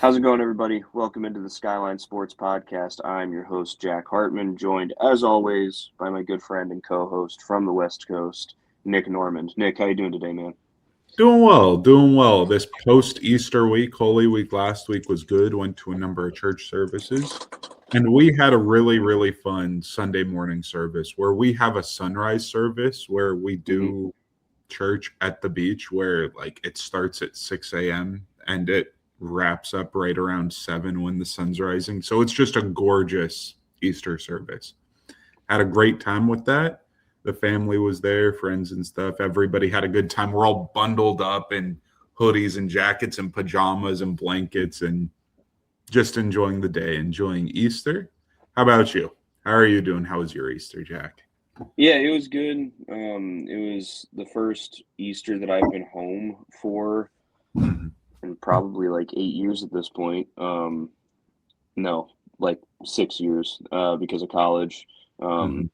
How's it going, everybody? Welcome into the Skyline Sports Podcast. I'm your host, Jack Hartman, joined, as always, by my good friend and co-host from the West Coast, Nick Normand. Nick, how you doing today, man? Doing well, doing well. This post-Easter week, Holy Week last week was good. Went to a number of church services. And we had a really, really fun Sunday morning service where we have a sunrise service where we Mm-hmm. do church at the beach where like it starts at 6 a.m. and it wraps up right around 7 when the sun's rising. So it's just a gorgeous Easter service. Had a great time with that. The family was there, friends and stuff. Everybody had a good time. We're all bundled up in hoodies and jackets and pajamas and blankets and just enjoying the day, enjoying Easter. How about you? How are you doing? How was your Easter, Jack? Yeah, it was good. It was the first Easter that I've been home for Mhm. in probably like 8 years at this point. No, like 6 years because of college. Um,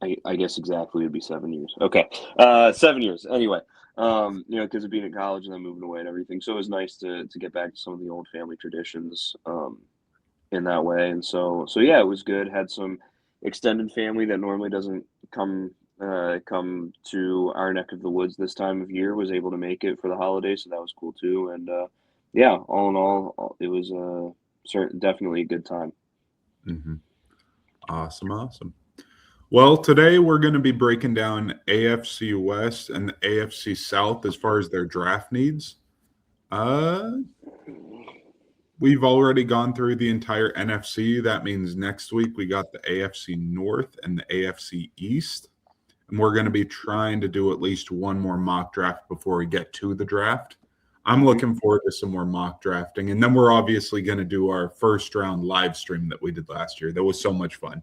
Mhm. I guess exactly would be 7 years. Okay, 7 years. Anyway, because of being in college and then moving away and everything. So it was nice to get back to some of the old family traditions in that way. And so yeah, it was good. Had some extended family that normally doesn't come to our neck of the woods this time of year. Was able to make it for the holidays, so that was cool too. And yeah, all in all, it was definitely a good time. Mhm. Awesome, awesome. Well, today we're going to be breaking down AFC West and the AFC South as far as their draft needs. Uh, We've already gone through the entire NFC. That means next week we got the AFC North and the AFC East. And we're going to be trying to do at least one more mock draft before we get to the draft. I'm Hmm. looking forward to some more mock drafting. And then we're obviously going to do our first round live stream that we did last year. That was so much fun.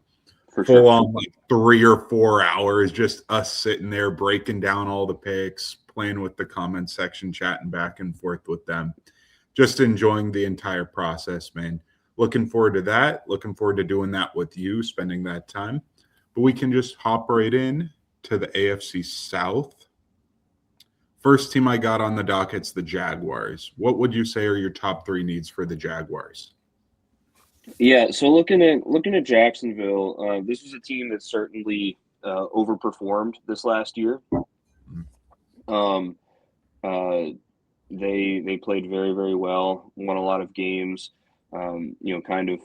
For Full sure. on like 3 or 4 hours, just us sitting there breaking down all the picks, playing with the comment section, chatting back and forth with them, just enjoying the entire process, man. Looking forward to that. Looking forward to doing that with you, spending that time. But we can just hop right in to the AFC South. First team I got on the docket's the Jaguars. What would you say are your top three needs for the Jaguars? Yeah, so looking at Jacksonville, this was a team that certainly overperformed this last year. Um, uh, they played very very well, won a lot of games. Kind of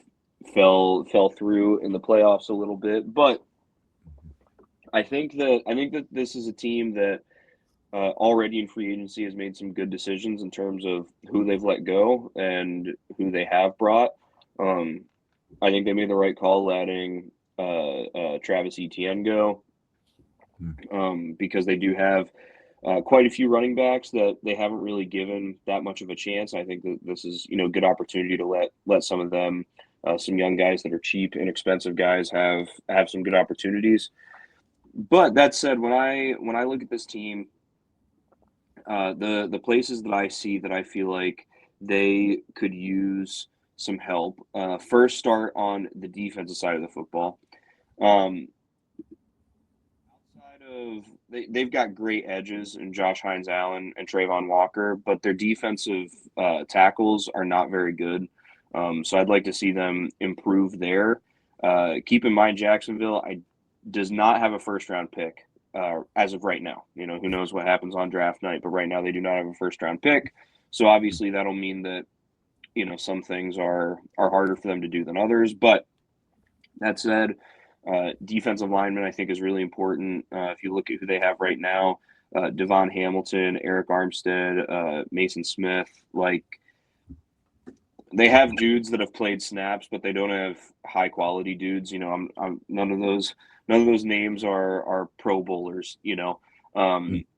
fell through in the playoffs a little bit, but I think that this is a team that already in free agency has made some good decisions in terms of who they've let go and who they have brought. Um, I think they made the right call letting Travis Etienne go because they do have quite a few running backs that they haven't really given that much of a chance. I think that this is a good opportunity to let some of them, some young guys that are cheap, inexpensive guys, have some good opportunities. But that said, when I look at this team, the places that I see that I feel like they could use some help. First, start on the defensive side of the football. Um, Outside of they've got great edges in Josh Hines Allen and Trayvon Walker, but their defensive tackles are not very good. So I'd like to see them improve there. Keep in mind, Jacksonville does not have a first round pick as of right now. Who knows what happens on draft night, but right now they do not have a first round pick. So obviously that'll mean that some things are harder for them to do than others. But that said, defensive lineman I think is really important. If you look at who they have right now, Devon Hamilton, Eric Armstead, Mason Smith, like they have dudes that have played snaps, but they don't have high quality dudes. None of those names are Pro Bowlers.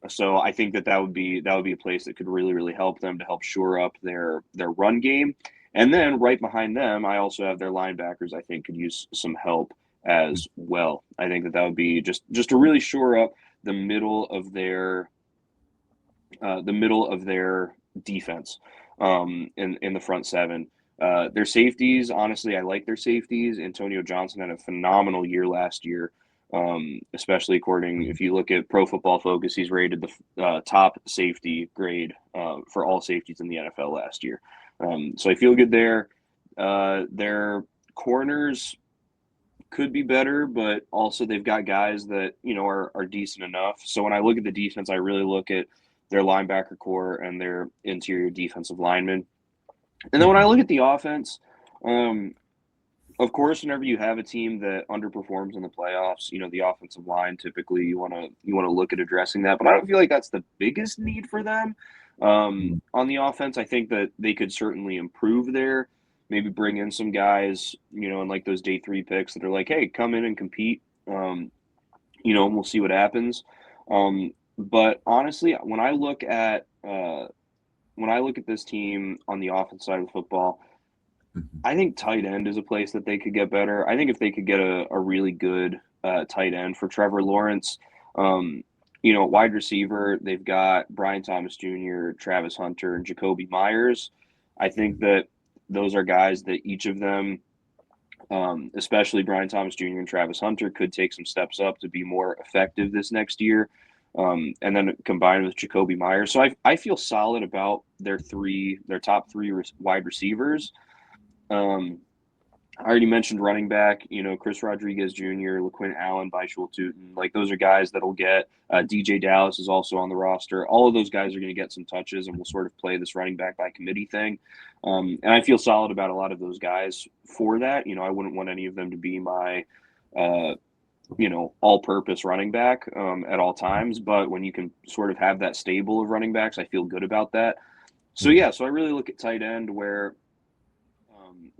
So I think that would be a place that could really really help them to help shore up their run game. And then right behind them, I also have their linebackers. I think could use some help as well. I think that would be just to really shore up the middle of their defense in the front seven. Their safeties, honestly, I like their safeties. Antonio Johnson had a phenomenal year last year. Especially according, if you look at Pro Football Focus, he's rated the top safety grade for all safeties in the NFL last year. So I feel good there. Their corners could be better, but also they've got guys that, are decent enough. So when I look at the defense, I really look at their linebacker core and their interior defensive linemen. And then when I look at the offense, of course, whenever you have a team that underperforms in the playoffs, the offensive line typically you want to look at addressing that. But I don't feel like that's the biggest need for them on the offense. I think that they could certainly improve there. Maybe bring in some guys, and like those day 3 picks that are like, hey, come in and compete, and we'll see what happens. But honestly, when I look at this team on the offense side of football, I think tight end is a place that they could get better. I think if they could get a really good tight end for Trevor Lawrence, wide receiver, they've got Brian Thomas Jr., Travis Hunter, and Jacoby Myers. I think that those are guys that each of them, especially Brian Thomas Jr. and Travis Hunter, could take some steps up to be more effective this next year. And then combined with Jacoby Myers. So I feel solid about their top three wide receivers. I already mentioned running back, Chris Rodriguez Jr., LaQuint Allen, Bishul Tootin. Like, those are guys that'll get DJ Dallas is also on the roster. All of those guys are going to get some touches, and we'll sort of play this running back by committee thing. And I feel solid about a lot of those guys for that. I wouldn't want any of them to be my, all-purpose running back at all times. But when you can sort of have that stable of running backs, I feel good about that. So, so I really look at tight end where –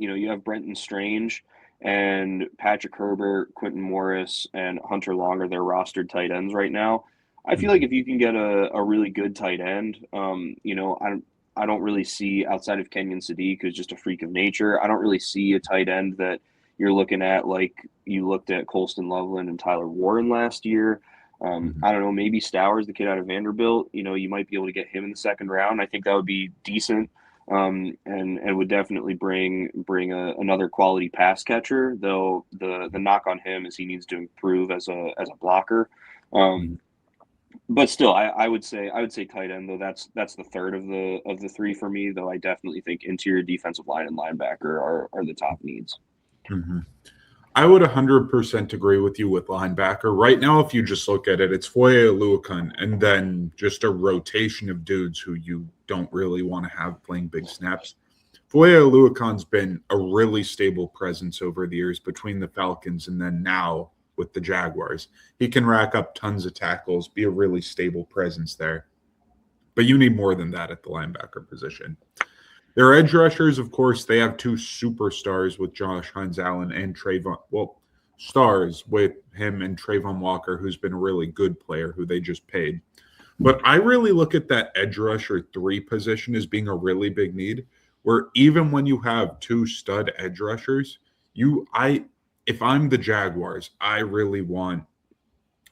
you have Brenton Strange and Patrick Herbert, Quentin Morris, and Hunter Long are their rostered tight ends right now. I feel like if you can get a really good tight end, I don't really see, outside of Kenyon Sadiq, who's just a freak of nature, I don't really see a tight end that you're looking at like you looked at Colston Loveland and Tyler Warren last year. I don't know, maybe Stowers, the kid out of Vanderbilt, you might be able to get him in the second round. I think that would be decent. And would definitely bring another quality pass catcher, though the knock on him is he needs to improve as a blocker. But still, I would say tight end, though that's the third of the three for me, though I definitely think interior defensive line and linebacker are the top needs. I would 100% agree with you with linebacker. Right now, if you just look at it, it's Foye Oluokun and then just a rotation of dudes who you don't really want to have playing big snaps. Foye Oluokun's been a really stable presence over the years between the Falcons and then now with the Jaguars. He can rack up tons of tackles, be a really stable presence there. But you need more than that at the linebacker position. Their edge rushers, of course, they have two superstars with Josh Hines-Allen and stars with him and Trayvon Walker, who's been a really good player who they just paid. But I really look at that edge rusher 3 position as being a really big need, where even when you have 2 stud edge rushers, if I'm the Jaguars, I really want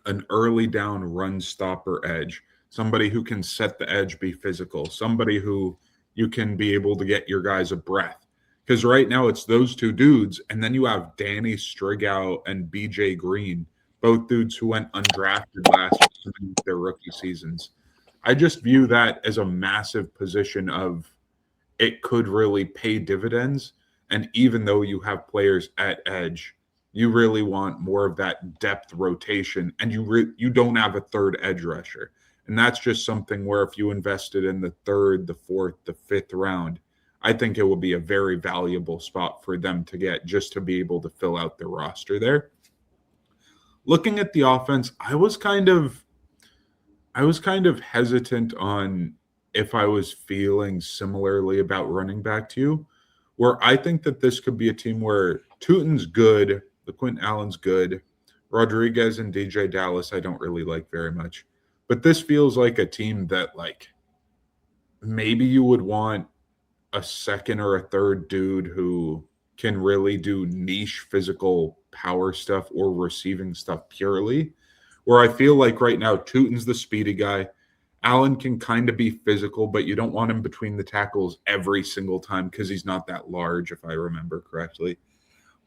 an early down run stopper edge, somebody who can set the edge, be physical, somebody who you can be able to get your guys a breath. Because right now it's those 2 dudes, and then you have Danny Strigow and BJ Green, both dudes who went undrafted last year in their rookie seasons. I just view that as a massive position of it could really pay dividends. And even though you have players at edge, you really want more of that depth rotation, and you don't have a third edge rusher. And that's just something where if you invested in the 3rd, the 4th, the 5th round, I think it would be a very valuable spot for them to get just to be able to fill out their roster there. Looking at the offense, I was kind of hesitant on if I was feeling similarly about running back to you, where I think that this could be a team where Tootin's good, LaQuint Allen's good, Rodriguez and DJ Dallas I don't really like very much. But this feels like a team that, like, maybe you would want a second or a third dude who can really do niche physical power stuff or receiving stuff purely. Where I feel like right now, Tootin's the speedy guy. Allen can kind of be physical, but you don't want him between the tackles every single time because he's not that large, if I remember correctly.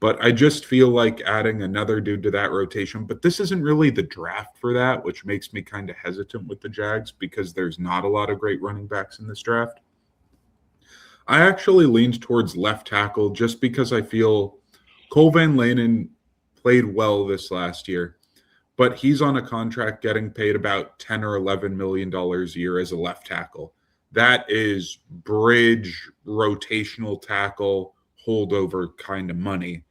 But I just feel like adding another dude to that rotation. But this isn't really the draft for that, which makes me kind of hesitant with the Jags because there's not a lot of great running backs in this draft. I actually leaned towards left tackle just because I feel Cole Van Lanen played well this last year, but he's on a contract getting paid about $10 or $11 million a year as a left tackle. That is bridge, rotational tackle, holdover kind of money.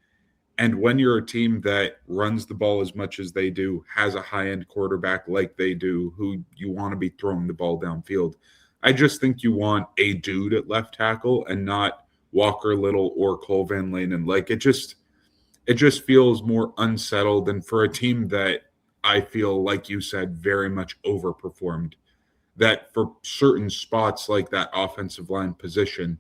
And when you're a team that runs the ball as much as they do, has a high end quarterback like they do, who you want to be throwing the ball downfield, I just think you want a dude at left tackle and not Walker Little or Cole Van Lanen. Like it just feels more unsettled. And for a team that I feel, like you said, very much overperformed, that for certain spots like that offensive line position,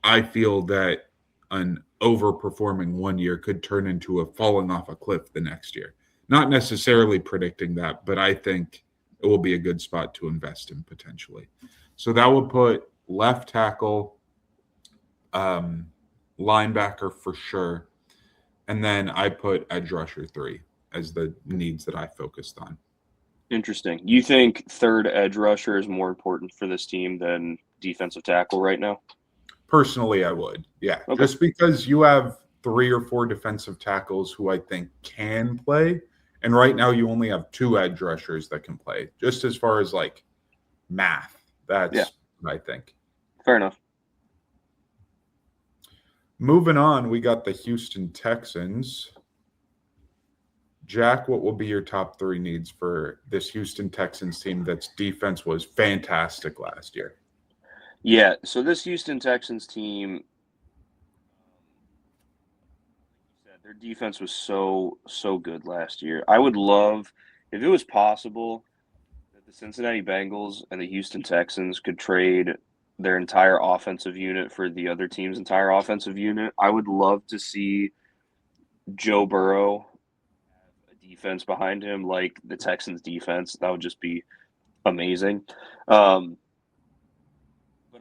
I feel that an overperforming one year could turn into a falling off a cliff the next year. Not necessarily predicting that, but I think it will be a good spot to invest in potentially. So that would put left tackle, linebacker for sure. And then I put edge rusher 3 as the needs that I focused on. Interesting. You think third edge rusher is more important for this team than defensive tackle right now? Personally, I would. Yeah. Okay. Just because you have 3 or 4 defensive tackles who I think can play. And right now you only have 2 edge rushers that can play. Just as far as like math. That's what I think. Fair enough. Moving on, we got the Houston Texans. Jack, what will be your top 3 needs for this Houston Texans team that's defense was fantastic last year? Yeah, so this Houston Texans team, their defense was so good last year. I would love, if it was possible, that the Cincinnati Bengals and the Houston Texans could trade their entire offensive unit for the other team's entire offensive unit. I would love to see Joe Burrow have a defense behind him like the Texans defense. That would just be amazing. But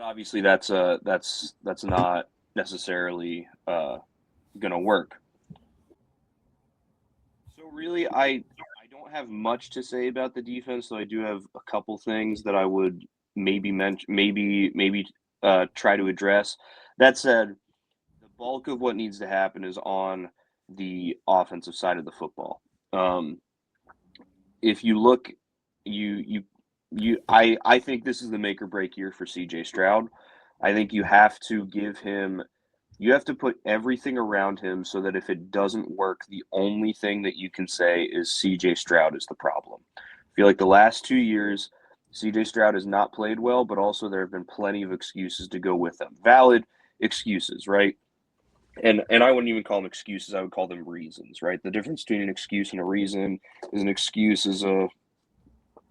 obviously that's not necessarily going to work. So really, I don't have much to say about the defense, though I do have a couple things that I would maybe try to address. That said, the bulk of what needs to happen is on the offensive side of the football. If you look, I think this is the make or break year for CJ Stroud. I think you have to put everything around him so that if it doesn't work, the only thing that you can say is CJ Stroud is the problem. I feel like the last 2 years, CJ Stroud has not played well, but also there have been plenty of excuses to go with them. Valid excuses, right? And I wouldn't even call them excuses. I would call them reasons, right? The difference between an excuse and a reason is an excuse is a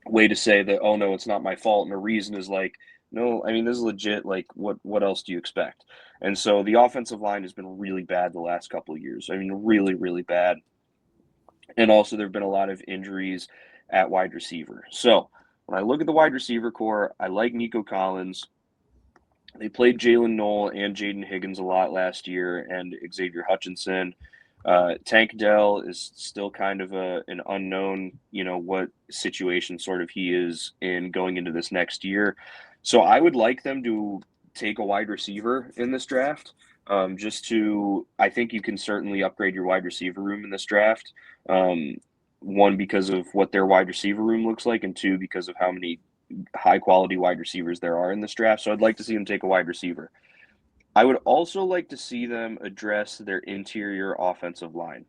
way to say that, oh, no, it's not my fault. And a reason is like, no, I mean, this is legit. Like, what else do you expect? And so the offensive line has been really bad the last couple of years. I mean, really, really bad. And also there have been a lot of injuries at wide receiver. So when I look at the wide receiver core, I like Nico Collins. They played Jalen Noel and Jaden Higgins a lot last year, and Xavier Hutchinson. Tank Dell is still kind of an unknown, what situation sort of he is in going into this next year. So I would like them to take a wide receiver in this draft. I think you can certainly upgrade your wide receiver room in this draft. One, because of what their wide receiver room looks like, and 2, because of how many high quality wide receivers there are in this draft. So I'd like to see them take a wide receiver. I would also like to see them address their interior offensive line.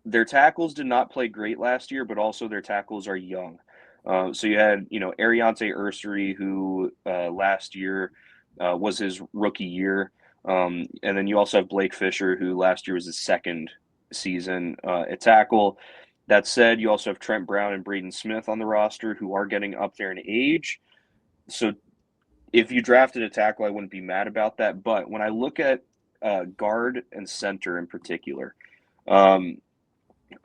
Their tackles did not play great last year, but also their tackles are young. So you had, Ariante Ursary, who last year was his rookie year. And then you also have Blake Fisher, who last year was his second season at tackle. That said, you also have Trent Brown and Braden Smith on the roster who are getting up there in age. So if you drafted a tackle, I wouldn't be mad about that. But when I look at guard and center in particular, I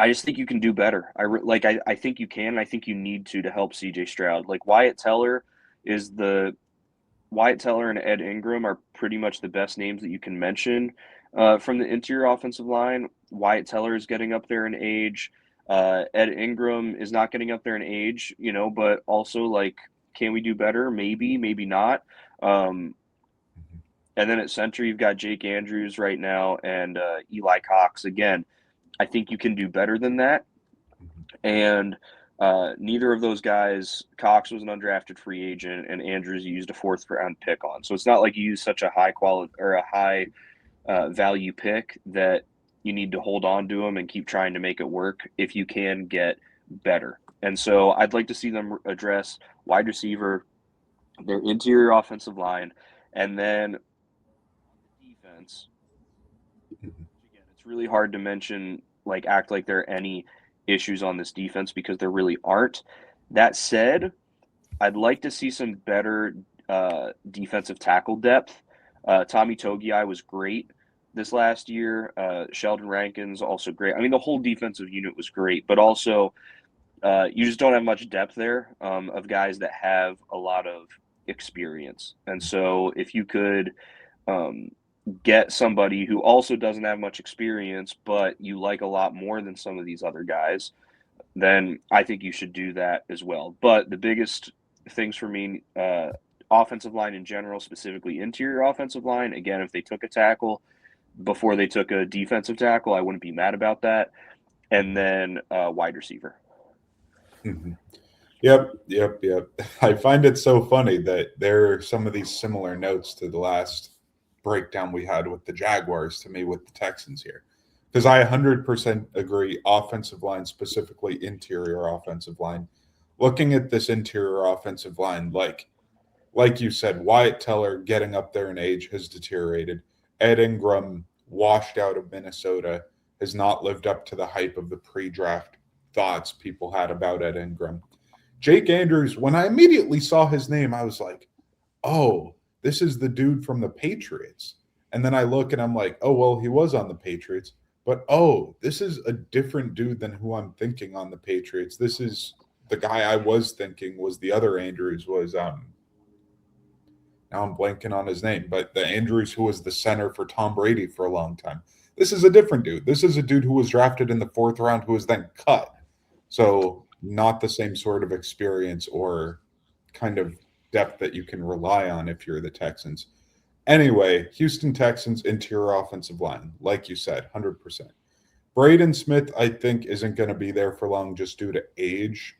just think you can do better. I think you can. And I think you need to help CJ Stroud. Like Wyatt Teller is the Wyatt Teller and Ed Ingram are pretty much the best names that you can mention from the interior offensive line. Wyatt Teller is getting up there in age. Ed Ingram is not getting up there in age, but also like, can we do better? Maybe, maybe not. Um, and then at center, you've got Jake Andrews right now and Eli Cox. Again, I think you can do better than that. And neither of those guys, Cox was an undrafted free agent, and Andrews used a fourth round pick on. So it's not like you use such a high quality or a high value pick that you need to hold on to them and keep trying to make it work if you can get better. And so I'd like to see them address wide receiver, their interior offensive line, and then defense. Again, it's really hard to mention, like, act like there are any issues on this defense because there really aren't. That said, I'd like to see some better defensive tackle depth. Tommy Togiai was great this last year. Sheldon Rankin's also great. I mean, the whole defensive unit was great, but also you just don't have much depth there of guys that have a lot of experience. And so if you could get somebody who also doesn't have much experience, but you like a lot more than some of these other guys, then I think you should do that as well. But the biggest things for me, offensive line in general, specifically interior offensive line, again, if they took a tackle before they took a defensive tackle, I wouldn't be mad about that. And then wide receiver. Mm-hmm. Yep. I find it so funny that there are some of these similar notes to the last breakdown we had with the Jaguars to me with the Texans here. Because I 100% agree, offensive line, specifically interior offensive line. Looking at this interior offensive line, like you said, Wyatt Teller getting up there in age has deteriorated. Ed Ingram, washed out of Minnesota, has not lived up to the hype of the pre-draft thoughts people had about Ed Ingram. Jake Andrews, when I immediately saw his name, I was like, oh, this is the dude from the Patriots. And then I look and I'm like, oh, well, he was on the Patriots. But, oh, this is a different dude than who I'm thinking on the Patriots. This is the guy I was thinking was the other Andrews was, now I'm blanking on his name, but the Andrews who was the center for Tom Brady for a long time. This is a different dude. This is a dude who was drafted in the 4th round who was then cut. So not the same sort of experience or kind of depth that you can rely on if you're the Texans. Anyway, Houston Texans interior offensive line, like you said, 100%. Braden Smith, I think, isn't going to be there for long just due to age,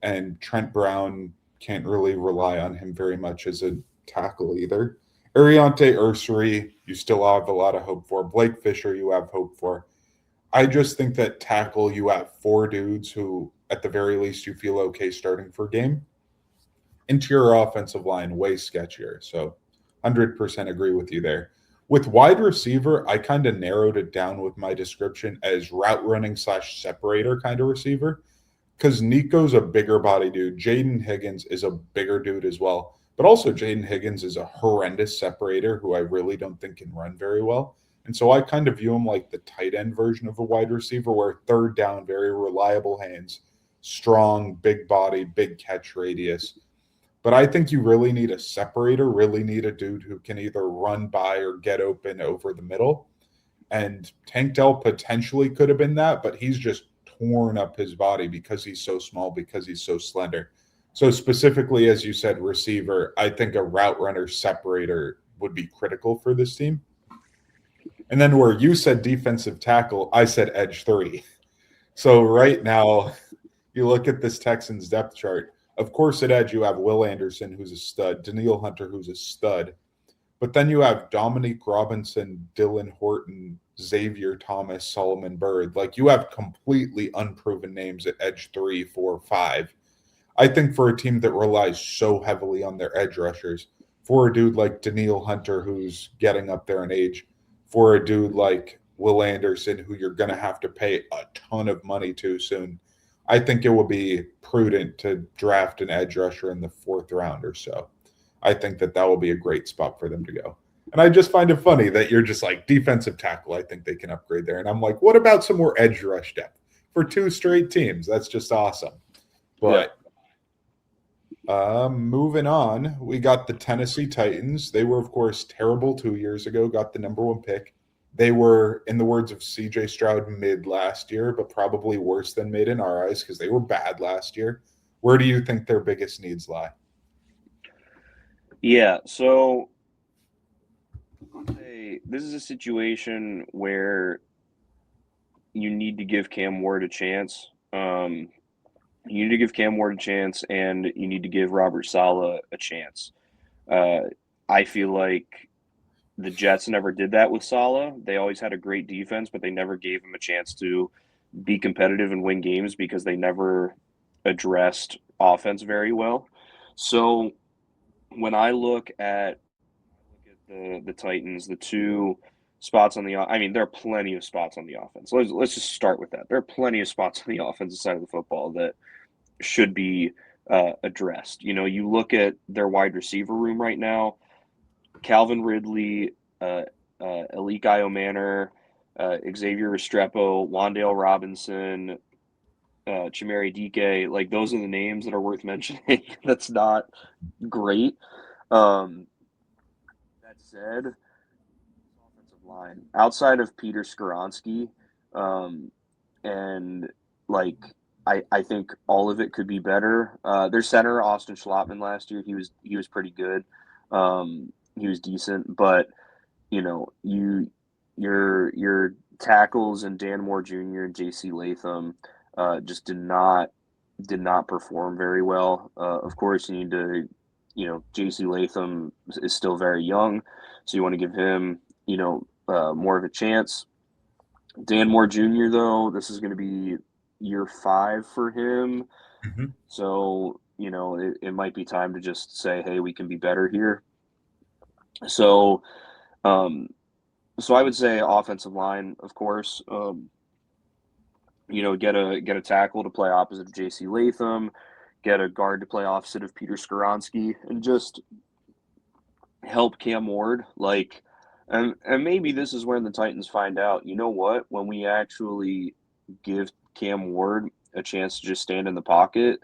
and Trent Brown can't really rely on him very much as a tackle either. Ariante Ursary, you still have a lot of hope for. Blake Fisher, you have hope for. I just think that tackle, you have 4 dudes who, at the very least, you feel okay starting for a game. Interior offensive line, way sketchier. So 100% agree with you there. With wide receiver, I kind of narrowed it down with my description as route running / separator kind of receiver because Nico's a bigger body dude. Jaden Higgins is a bigger dude as well. But also Jaden Higgins is a horrendous separator who I really don't think can run very well. And so I kind of view him like the tight end version of a wide receiver where third down, very reliable hands, strong, big body, big catch radius. But I think you really need a separator, really need a dude who can either run by or get open over the middle. And Tank Dell potentially could have been that, but he's just torn up his body because he's so small, because he's so slender. So specifically, as you said, receiver, I think a route runner separator would be critical for this team. And then where you said defensive tackle, I said edge 3. So right now, you look at this Texans depth chart. Of course, at edge, you have Will Anderson, who's a stud, Daniil Hunter, who's a stud. But then you have Dominique Robinson, Dylan Horton, Xavier Thomas, Solomon Byrd. Like, you have completely unproven names at edge 3, 4, 5. I think for a team that relies so heavily on their edge rushers, for a dude like Daniil Hunter, who's getting up there in age, for a dude like Will Anderson, who you're going to have to pay a ton of money to soon, I think it will be prudent to draft an edge rusher in the 4th round or so. I think that will be a great spot for them to go. And I just find it funny that you're just like defensive tackle. I think they can upgrade there. And I'm like, what about some more edge rush depth for 2 straight teams? That's just awesome. But Moving on, we got the Tennessee Titans. They were, of course, terrible 2 years ago, got the number one pick. They were, in the words of CJ Stroud, mid last year, but probably worse than mid in our eyes because they were bad last year. Where do you think their biggest needs lie? Yeah, so this is a situation where you need to give Cam Ward a chance. You need to give Cam Ward a chance, and you need to give Robert Saleh a chance. Uh, I feel like the Jets never did that with Saleh. They always had a great defense, but they never gave him a chance to be competitive and win games because they never addressed offense very well. So when I look at the Titans, the two spots on the I mean, there are plenty of spots on the offense. Let's just start with that. There are plenty of spots on the offensive side of the football that should be addressed. You know, you look at their wide receiver room right now. Calvin Ridley, Elikai Manor, Xavier Restrepo, Wandale Robinson, Chimere Dike, like those are the names that are worth mentioning. That's not great. That said, offensive line outside of Peter Skoronsky, and like I think all of it could be better. Their center Austin Schlottman last year, he was pretty good. He was decent, but you know your tackles and Dan Moore Jr. and J.C. Latham just did not perform very well. Of course, you need to, J.C. Latham is still very young, so you want to give him, more of a chance. Dan Moore Jr., though, this is going to be year 5 for him. Mm-hmm. So, it might be time to just say, hey, we can be better here. So, so I would say offensive line, of course. Get a tackle to play opposite of J.C. Latham, get a guard to play opposite of Peter Skoronsky, and just help Cam Ward. And maybe this is where the Titans find out, you know what, when we actually give Cam Ward a chance to just stand in the pocket,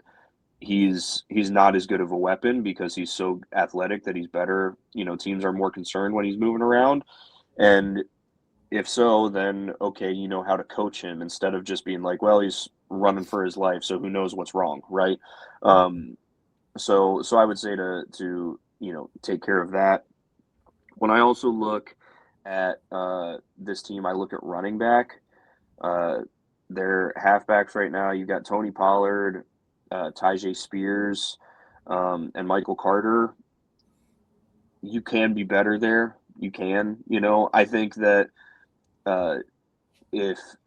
he's not as good of a weapon because he's so athletic that he's better. Teams are more concerned when he's moving around. And if so, then okay, you know how to coach him instead of just being like, well, he's running for his life, so who knows what's wrong, right? So I would say to take care of that. When I also look at this team, I look at running back. Their halfbacks right now, you've got Tony Pollard, Tyjae Spears, and Michael Carter. You can be better there. You can. I think that I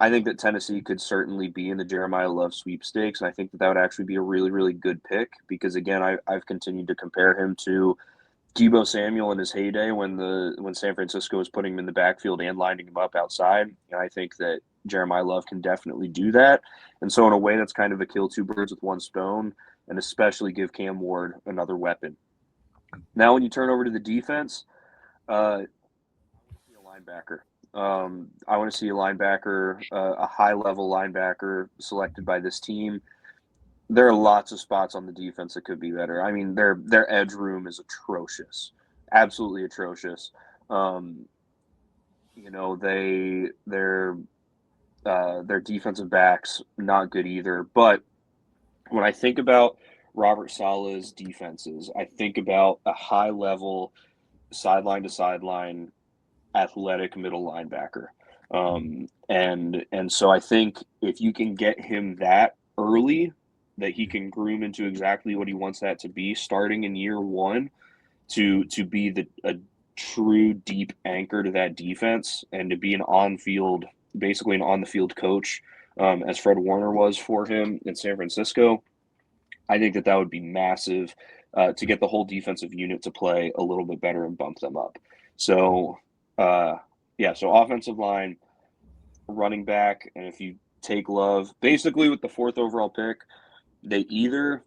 think that Tennessee could certainly be in the Jeremiah Love sweepstakes, and I think that would actually be a really, really good pick because again, I've continued to compare him to Deebo Samuel in his heyday when San Francisco was putting him in the backfield and lining him up outside. And I think that Jeremiah Love can definitely do that. And so in a way, that's kind of a kill two birds with one stone, and especially give Cam Ward another weapon. Now, when you turn over to the defense, I want to see a linebacker. I want to see a linebacker, a high-level linebacker selected by this team. There are lots of spots on the defense that could be better. I mean, their edge room is atrocious, absolutely atrocious. Their defensive backs not good either. But when I think about Robert Saleh's defenses, I think about a high-level, sideline to sideline, athletic middle linebacker. And so I think if you can get him that early, that he can groom into exactly what he wants that to be starting in year 1 to be a true deep anchor to that defense and to be basically an on the field coach, as Fred Warner was for him in San Francisco. I think that would be massive to get the whole defensive unit to play a little bit better and bump them up. So, so offensive line, running back, and if you take Love, basically with the 4th overall pick, they either,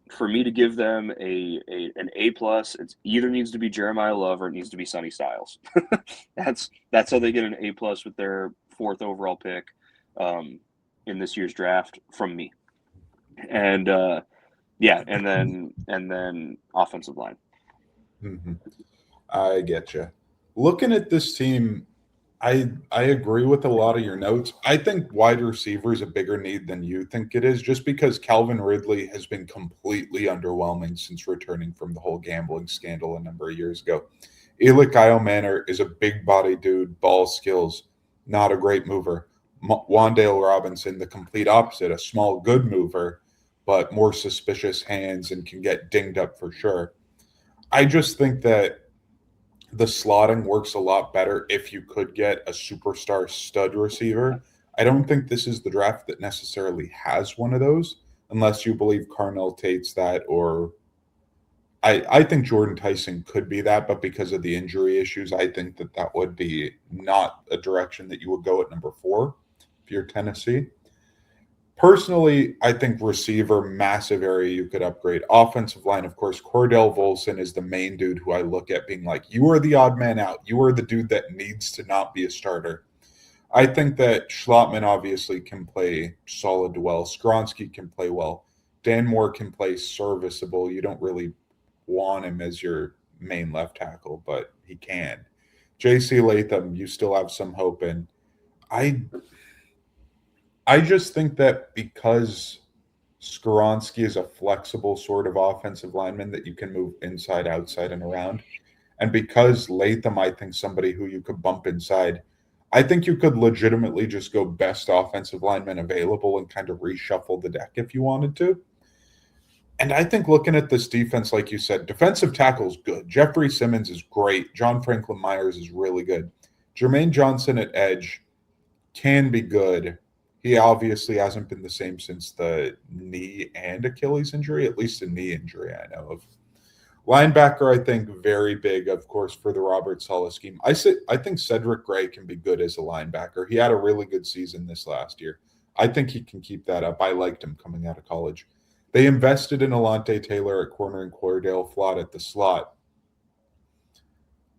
for me to give them an A+, it either needs to be Jeremiah Love or it needs to be Sonny Styles. That's how they get an A+ with their 4th overall pick in this year's draft from me. And Yeah, and then offensive line. Mhm. I get you. Looking at this team, I agree with a lot of your notes. I think wide receiver is a bigger need than you think it is, just because Calvin Ridley has been completely underwhelming since returning from the whole gambling scandal a number of years ago. Kyle Manor is a big body dude, ball skills, not a great mover. Wandale Robinson, the complete opposite, a small good mover, but more suspicious hands and can get dinged up for sure. I just think that the slotting works a lot better if you could get a superstar stud receiver. I don't think this is the draft that necessarily has one of those, unless you believe Carnell Tate's that, or I think Jordan Tyson could be that, but because of the injury issues, I think that that would be not a direction that you would go at number 4 if you're Tennessee. Personally, I think receiver, massive area you could upgrade. Offensive line, of course, Cordell Volson is the main dude who I look at being like, you are the odd man out. You are the dude that needs to not be a starter. I think that Schlottman obviously can play solid to well. Skronsky can play well. Dan Moore can play serviceable. You don't really want him as your main left tackle, but he can. JC Latham, you still have some hope in. I I just think that because Skoronsky is a flexible sort of offensive lineman that you can move inside, outside, and around, and because Latham, I think somebody who you could bump inside, I think you could legitimately just go best offensive lineman available and kind of reshuffle the deck if you wanted to. And I think looking at this defense, like you said, defensive tackle is good. Jeffrey Simmons is great. John Franklin Myers is really good. Jermaine Johnson at edge can be good. He obviously hasn't been the same since the knee and Achilles injury, at least a knee injury I know of. Linebacker, I think, very big, of course, for the Robert Saleh scheme. I think Cedric Gray can be good as a linebacker. He had a really good season this last year. I think he can keep that up. I liked him coming out of college. They invested in Alante Taylor at corner and Cordell Flott at the slot.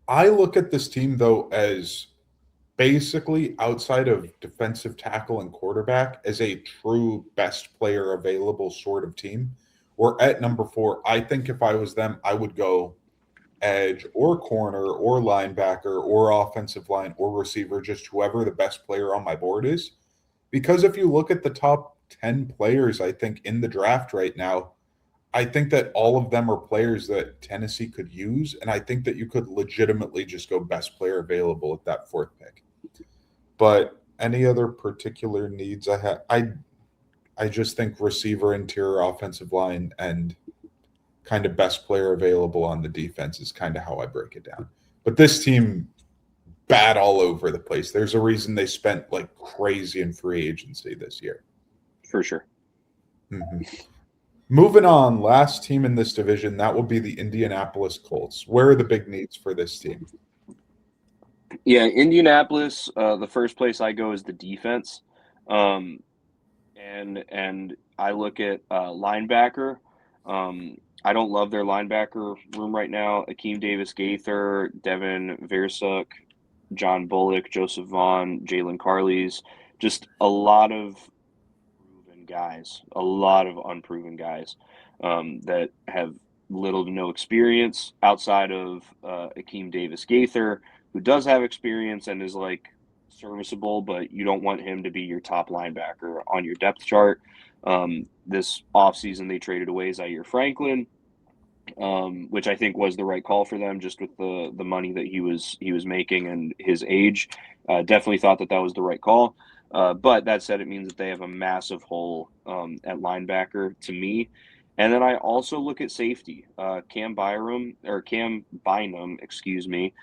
I look at this team, though, as basically outside of defensive tackle and quarterback as a true best player available sort of team. Or at number 4, I think if I was them, I would go edge or corner or linebacker or offensive line or receiver, just whoever the best player on my board is. Because if you look at the top 10 players, I think in the draft right now, I think that all of them are players that Tennessee could use. And I think that you could legitimately just go best player available at that 4th pick. But any other particular needs I have, I just think receiver, interior offensive line, and kind of best player available on the defense is kind of how I break it down. But this team, bad all over the place. There's a reason they spent like crazy in free agency this year. For sure. Mm-hmm. Moving on, last team in this division, that will be the Indianapolis Colts. Where are the big needs for this team? Yeah, Indianapolis. The first place I go is the defense, and I look at linebacker. I don't love their linebacker room right now. Akeem Davis Gaither, Devin Versuk, John Bullock, Joseph Vaughn, Jalen Carleys. Just a lot of proven guys, a lot of unproven guys that have little to no experience outside of Akeem Davis Gaither, who does have experience and is like serviceable, but you don't want him to be your top linebacker on your depth chart. This offseason, they traded away Zaire Franklin, which I think was the right call for them, just with the money that he was making and his age. Definitely thought that was the right call. But that said, it means that they have a massive hole at linebacker to me. And then I also look at safety. Cam Bynum, excuse me,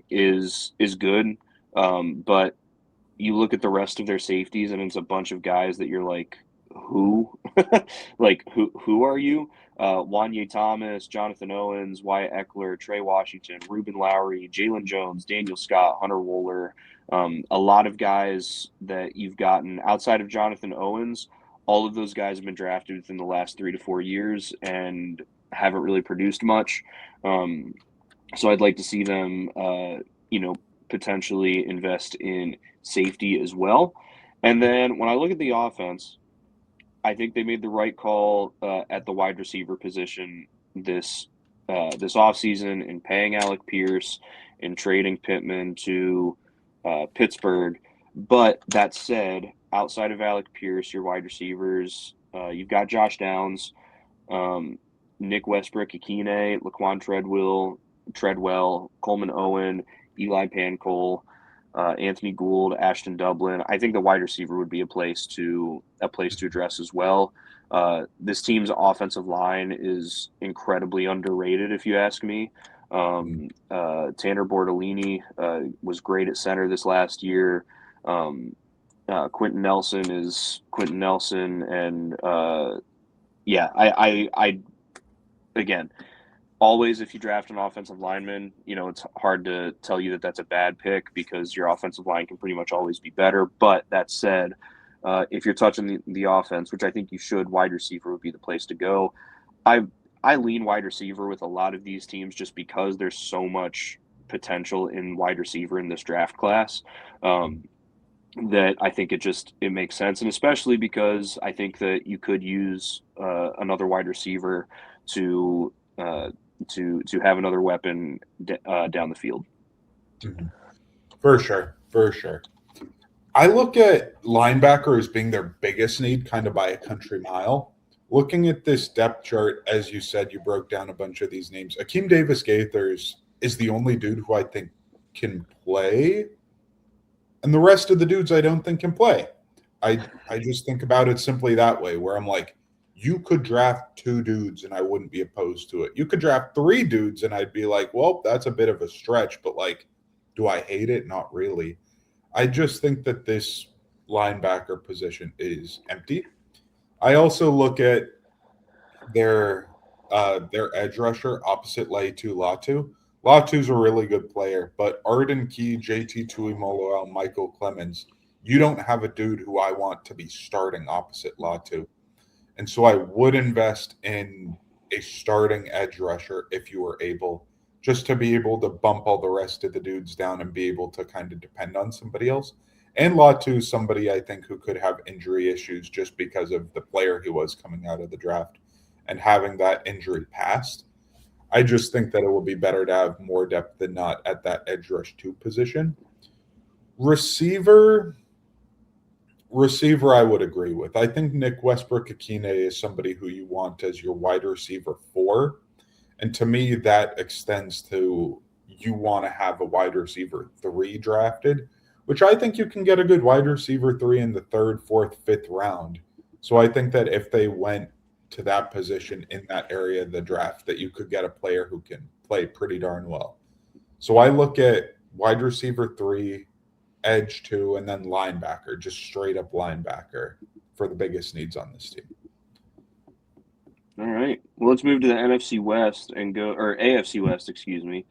is good. But you look at the rest of their safeties, and it's a bunch of guys that you're like, who? Like, who are you? Wanye Thomas, Jonathan Owens, Wyatt Eckler, Trey Washington, Ruben Lowry, Jalen Jones, Daniel Scott, Hunter Wooler. A lot of guys that you've gotten outside of Jonathan Owens. All of those guys have been drafted within the last 3 to 4 years and haven't really produced much. So I'd like to see them, potentially invest in safety as well. And then when I look at the offense, I think they made the right call at the wide receiver position this offseason in paying Alec Pierce and trading Pittman to Pittsburgh. But that said, outside of Alec Pierce, your wide receivers, you've got Josh Downs, um, Nick Westbrook-Ikine, Laquan Treadwell, Coleman Owen, Eli Pancol, Anthony Gould, Ashton Dublin. I think the wide receiver would be a place to address as well. This team's offensive line is incredibly underrated, if you ask me. Tanner Bortolini was great at center this last year. Quentin Nelson is Quentin Nelson, and yeah, I again, always if you draft an offensive lineman, it's hard to tell you that that's a bad pick because your offensive line can pretty much always be better. But that said, if you're touching the offense, which I think you should, wide receiver would be the place to go. I I lean wide receiver with a lot of these teams just because there's so much potential in wide receiver in this draft class. Um, that I think it makes sense, and especially because I think that you could use another wide receiver to uh, to have another weapon down the field. Mhm. For sure. For sure. I look at linebacker as being their biggest need, kind of by a country mile. Looking at this depth chart, as you said, you broke down a bunch of these names. Akeem Davis Gaithers is the only dude who I think can play, and the rest of the dudes I don't think can play. I just think about it simply that way, where I'm like, you could draft two dudes and I wouldn't be opposed to it. You could draft three dudes and I'd be like, well, that's a bit of a stretch, but like, do I hate it? Not really. I just think that this linebacker position is empty. I also look at their edge rusher opposite Laitu Latu. Latu's a really good player, but Arden Key, JT Tuimoloau, Michael Clemens, you don't have a dude who I want to be starting opposite Latu. And so I would invest in a starting edge rusher if you were able, just to be able to bump all the rest of the dudes down and be able to kind of depend on somebody else. And Latu is somebody I think who could have injury issues just because of the player he was coming out of the draft and having that injury past. I just think that it will be better to have more depth than not at that edge rush two position. Receiver, receiver, I would agree with. I think Nick Westbrook-Ikine is somebody who you want as your wide receiver four. And to me, that extends to you want to have a wide receiver three drafted, which I think you can get a good wide receiver three in the third, fourth, fifth round. So I think that if they went to that position in that area of the draft, that you could get a player who can play pretty darn well. So I look at wide receiver three, edge two, and then linebacker, just straight up linebacker for the biggest needs on this team. All right. Well, let's move to the NFC West and go, or AFC West, excuse me,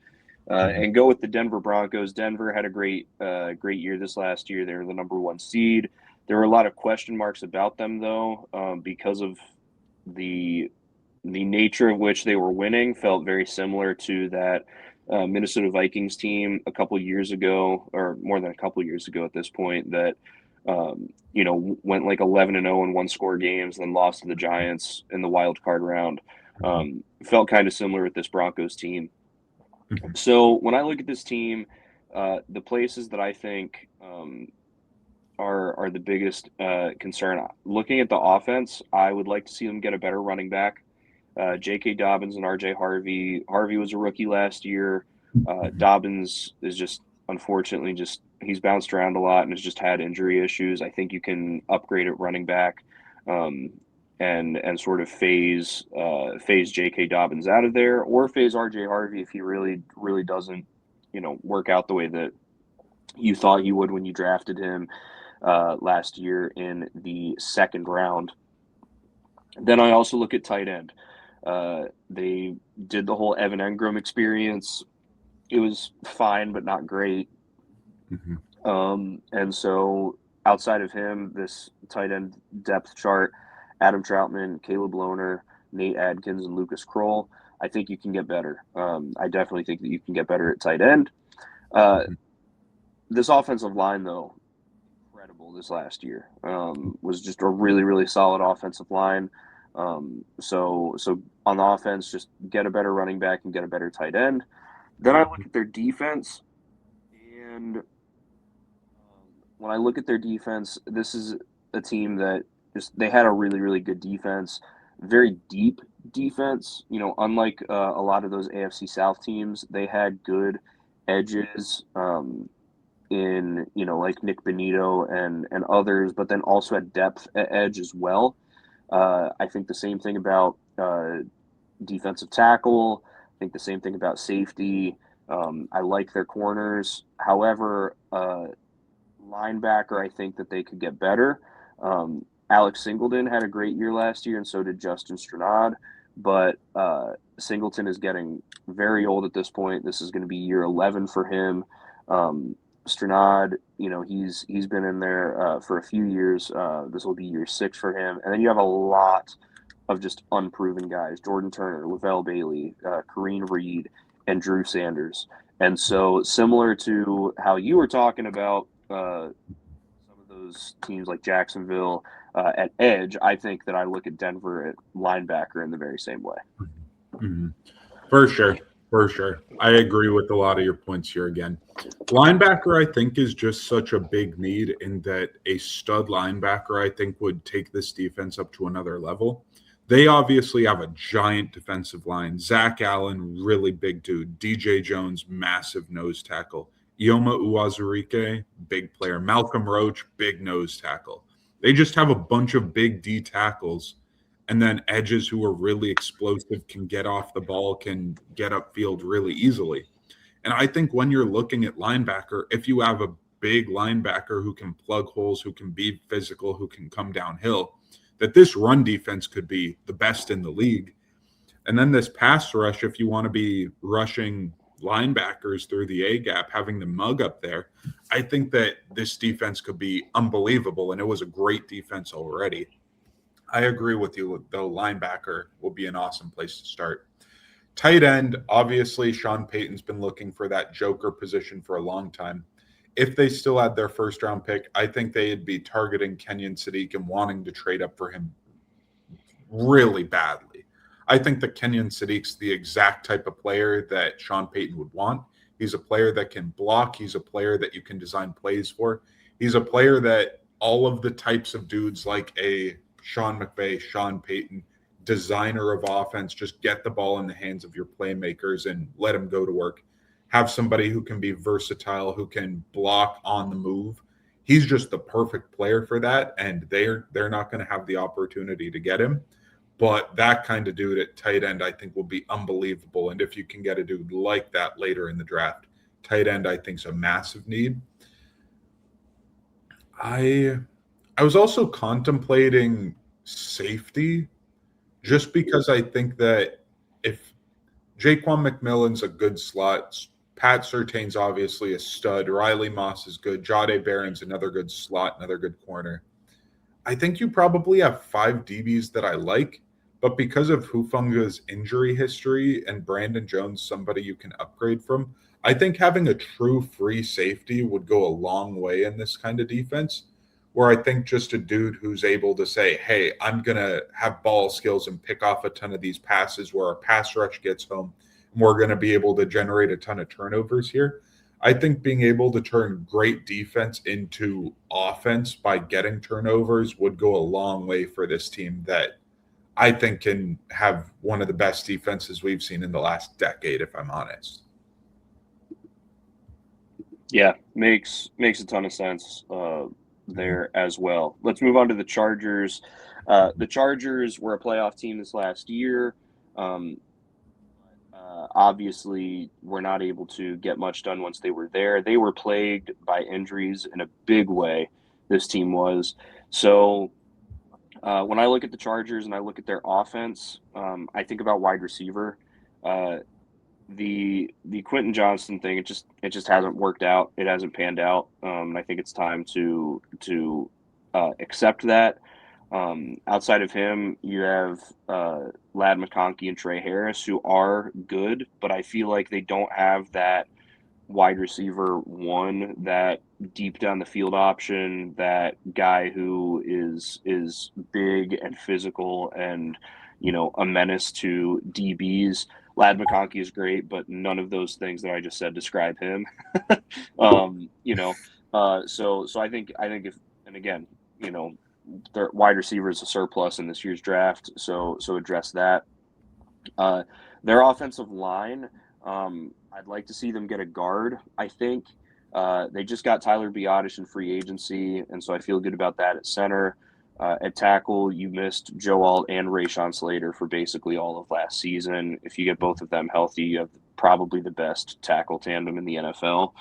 and go with the Denver Broncos. Denver had a great year this last year. They were the number one seed. There were a lot of question marks about them, though, because of the nature of which they were winning. Felt very similar to that Minnesota Vikings team a couple years ago, or more than a couple years ago at this point, that went like 11-0 in one score games, then lost to the Giants in the wild card round. Felt kind of similar with this Broncos team. So when I look at this team, the places that I think are the biggest concern. Looking at the offense, I would like to see them get a better running back. J.K. Dobbins and R.J. Harvey. Harvey was a rookie last year. Dobbins is just unfortunately he's bounced around a lot and has just had injury issues. I think you can upgrade at running back, and sort of phase J.K. Dobbins out of there, or phase R.J. Harvey if he really doesn't work out the way that you thought he would when you drafted him last year in the second round. Then I also look at tight end. They did the whole Evan Engram experience. It was fine, but not great. And so outside of him, this tight end depth chart, Adam Troutman, Caleb Lohner, Nate Adkins, and Lucas Kroll, I think you can get better. I definitely think that you can get better at tight end. This offensive line, though, incredible. this last year. Was just a really, really solid offensive line. So on the offense, just get a better running back and get a better tight end. Then I look at their defense, and when I look at their defense, this is a team that just they had a really, really good defense, very deep defense. Unlike a lot of those AFC South teams, they had good edges. In like Nick Benito and others, but then also had depth at edge as well. I think the same thing about defensive tackle. I think the same thing about safety. I like their corners. However, linebacker, I think that they could get better. Alex Singleton had a great year last year, and so did Justin Stranad. But Singleton is getting very old at this point. This is going to be year 11 for him. Stranad, he's been in there for a few years. This will be year 6 for him. And then you have a lot of just unproven guys: Jordan Turner, Lavelle Bailey, Kareem Reed, and Drew Sanders. And so, similar to how you were talking about some of those teams like Jacksonville at edge, I think that I look at Denver at linebacker in the very same way. Mm-hmm. For sure. For sure. I agree with a lot of your points here again. Linebacker, I think, is just such a big need in that a stud linebacker, I think, would take this defense up to another level. They obviously have a giant defensive line. Zach Allen, really big dude. DJ Jones, massive nose tackle. Ioma Uwazurike, big player. Malcolm Roach, big nose tackle. They just have a bunch of big D tackles. And then edges who are really explosive, can get off the ball, can get upfield really easily. And I think when you're looking at linebacker, if you have a big linebacker who can plug holes, who can be physical, who can come downhill, that this run defense could be the best in the league. And then this pass rush, if you want to be rushing linebackers through the A gap, having the mug up there, I think that this defense could be unbelievable. And it was a great defense already. I agree with you, though. Linebacker will be an awesome place to start. Tight end, obviously, Sean Payton's been looking for that joker position for a long time. If they still had their first-round pick, I think they'd be targeting Kenyon Sadiq and wanting to trade up for him really badly. I think that Kenyon Sadiq's the exact type of player that Sean Payton would want. He's a player that can block. He's a player that you can design plays for. He's a player that all of the types of dudes like a Sean McVay, Sean Payton, designer of offense, just get the ball in the hands of your playmakers and let them go to work. Have somebody who can be versatile, who can block on the move. He's just the perfect player for that, and they're not going to have the opportunity to get him. But that kind of dude at tight end, I think, will be unbelievable. And if you can get a dude like that later in the draft, tight end, I think, is a massive need. I was also contemplating safety, just because I think that if Jaquan McMillan's a good slot, Pat Surtain's obviously a stud, Riley Moss is good, Jahdae Barron's another good slot, another good corner. I think you probably have 5 DBs that I like, but because of Hufunga's injury history and Brandon Jones, somebody you can upgrade from, I think having a true free safety would go a long way in this kind of defense, where I think just a dude who's able to say, hey, I'm going to have ball skills and pick off a ton of these passes where our pass rush gets home, and we're going to be able to generate a ton of turnovers here. I think being able to turn great defense into offense by getting turnovers would go a long way for this team that I think can have one of the best defenses we've seen in the last decade, if I'm honest. Yeah, makes a ton of sense there as well. Let's move on to the Chargers. The Chargers were a playoff team this last year. Obviously, were not able to get much done once they were there. They were plagued by injuries in a big way, this team was. So when I look at the Chargers and I look at their offense, I think about wide receiver. The Quentin Johnston thing, it just hasn't worked out. It hasn't panned out. I think it's time to accept that. Outside of him, you have Lad McConkey and Trey Harris, who are good, but I feel like they don't have that wide receiver one, that deep down the field option, that guy who is big and physical and a menace to DBs. Lad McConkey is great, but none of those things that I just said describe him. um, you know, so I think if, and again, their wide receiver is a surplus in this year's draft, so address that. Uh, their offensive line, I'd like to see them get a guard. I think they just got Tyler Biotish in free agency, and so I feel good about that at center. At tackle, you missed Joe Alt and Rayshon Slater for basically all of last season. If you get both of them healthy, you have probably the best tackle tandem in the NFL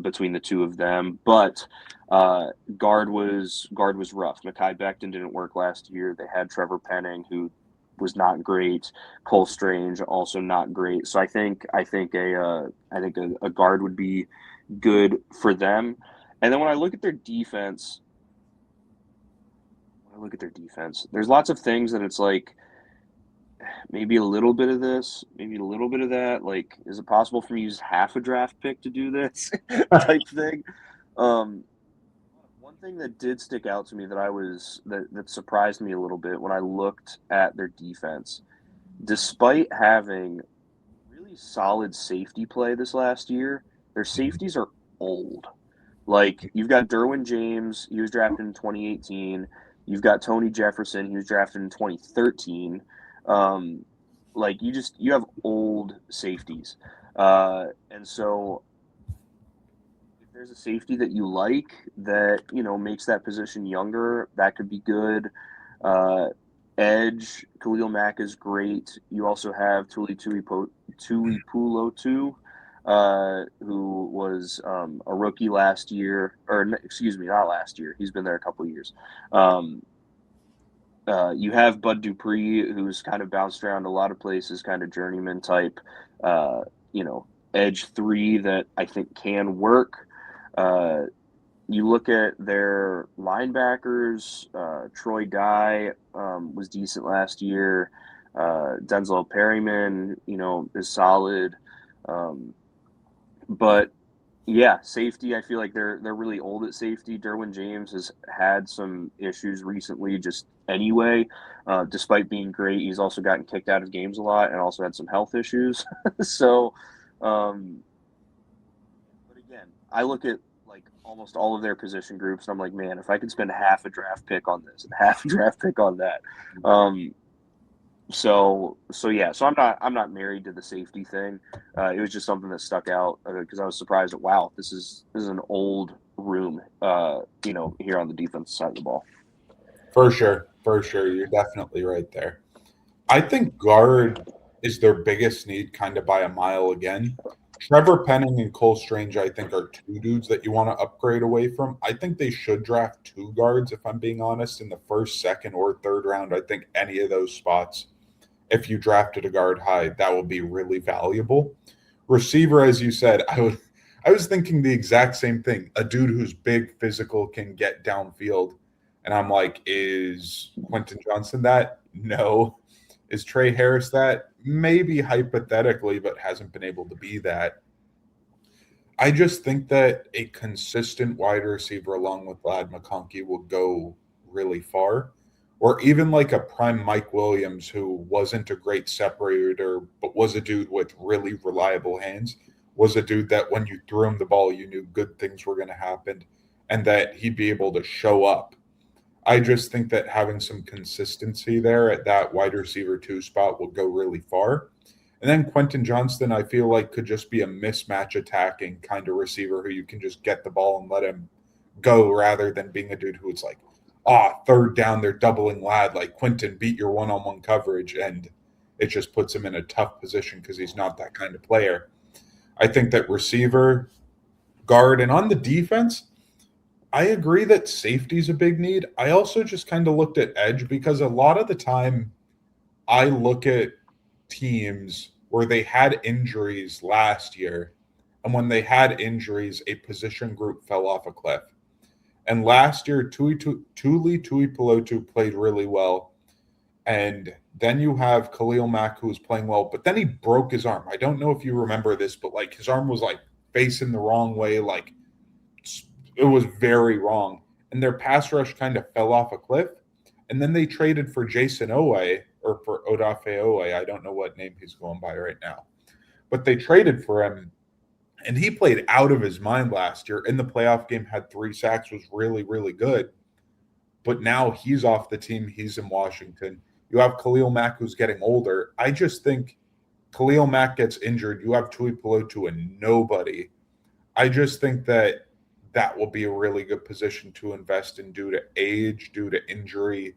between the two of them. But guard was rough. Mekhi Becton didn't work last year. They had Trevor Penning, who was not great. Cole Strange also not great. So I think a guard would be good for them. And then when I look at their defense, there's lots of things that it's like maybe a little bit of this, maybe a little bit of that. Like, is it possible for me to use half a draft pick to do this type thing? Um, One thing that did stick out to me that surprised me a little bit when I looked at their defense, despite having really solid safety play this last year, their safeties are old. Like, you've got Derwin James, he was drafted in 2018. You've got Tony Jefferson, he was drafted in 2013. Like, you have old safeties. And so if there's a safety that you like that, makes that position younger, that could be good. Uh, Edge, Khalil Mack is great. You also have Tuipulotu, who was a rookie last year, or excuse me, not last year. He's been there a couple of years. Um, you have Bud Dupree, who's kind of bounced around a lot of places, kind of journeyman type, uh, edge three that I think can work. Uh, you look at their linebackers. Troy Dye was decent last year. Denzel Perryman, is solid. Um, but yeah, safety. I feel like they're really old at safety. Derwin James has had some issues recently, just anyway. Despite being great, he's also gotten kicked out of games a lot and also had some health issues. So, um, but again, I look at like almost all of their position groups, and I'm like, man, if I could spend half a draft pick on this and half a draft pick on that, um, so yeah, so I'm not married to the safety thing. It was just something that stuck out because I was surprised at, wow, this is an old room, here on the defensive side of the ball. For sure. For sure. You're definitely right there. I think guard is their biggest need, kind of by a mile again. Trevor Penning and Cole Strange, I think, are two dudes that you want to upgrade away from. I think they should draft two guards, if I'm being honest, in the first, second, or third round. I think any of those spots, if you drafted a guard high, that will be really valuable. Receiver, as you said, I was thinking the exact same thing. A dude who's big, physical, can get downfield. And I'm like, is Quentin Johnson that? No. Is Trey Harris that? Maybe hypothetically, but hasn't been able to be that. I just think that a consistent wide receiver along with Lad McConkey will go really far. Or even like a prime Mike Williams, who wasn't a great separator, but was a dude with really reliable hands, was a dude that when you threw him the ball, you knew good things were going to happen and that he'd be able to show up. I just think that having some consistency there at that wide receiver two spot will go really far. And then Quentin Johnston, I feel like, could just be a mismatch attacking kind of receiver who you can just get the ball and let him go rather than being a dude who it's like, third down, they're doubling Lad. Like, Quentin, beat your one-on-one coverage. And it just puts him in a tough position because he's not that kind of player. I think that receiver, guard, and on the defense, I agree that safety is a big need. I also just kind of looked at edge because a lot of the time I look at teams where they had injuries last year, and when they had injuries, a position group fell off a cliff. And last year, Tuli Tuipulotu played really well. And then you have Khalil Mack, who was playing well, but then he broke his arm. I don't know if you remember this, but like his arm was like facing the wrong way. Like, it was very wrong. And their pass rush kind of fell off a cliff. And then they traded for Jason Owe or for Odafe Owe. I don't know what name he's going by right now. But they traded for him, and he played out of his mind last year. In the playoff game, had 3 sacks, was really, really good. But now he's off the team. He's in Washington. You have Khalil Mack, who's getting older. I just think Khalil Mack gets injured. You have Tui Pelotu and nobody. I just think that that will be a really good position to invest in due to age, due to injury.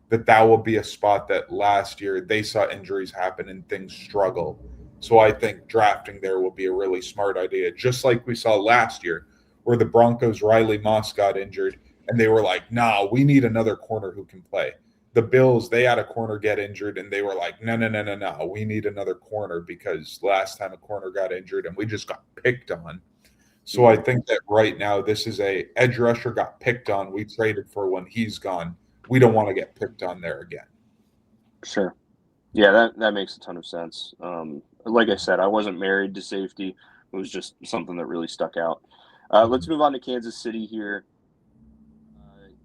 That will be a spot that last year they saw injuries happen and things struggle. So I think drafting there will be a really smart idea, just like we saw last year where the Broncos' Riley Moss got injured and they were like, nah, we need another corner who can play. The Bills, they had a corner get injured and they were like, no, we need another corner because last time a corner got injured and we just got picked on. So I think that right now this is a edge rusher got picked on. We traded for when he's gone. We don't want to get picked on there again. Sure. Yeah, that makes a ton of sense. Like I said, I wasn't married to safety. It was just something that really stuck out. Let's move on to Kansas City here.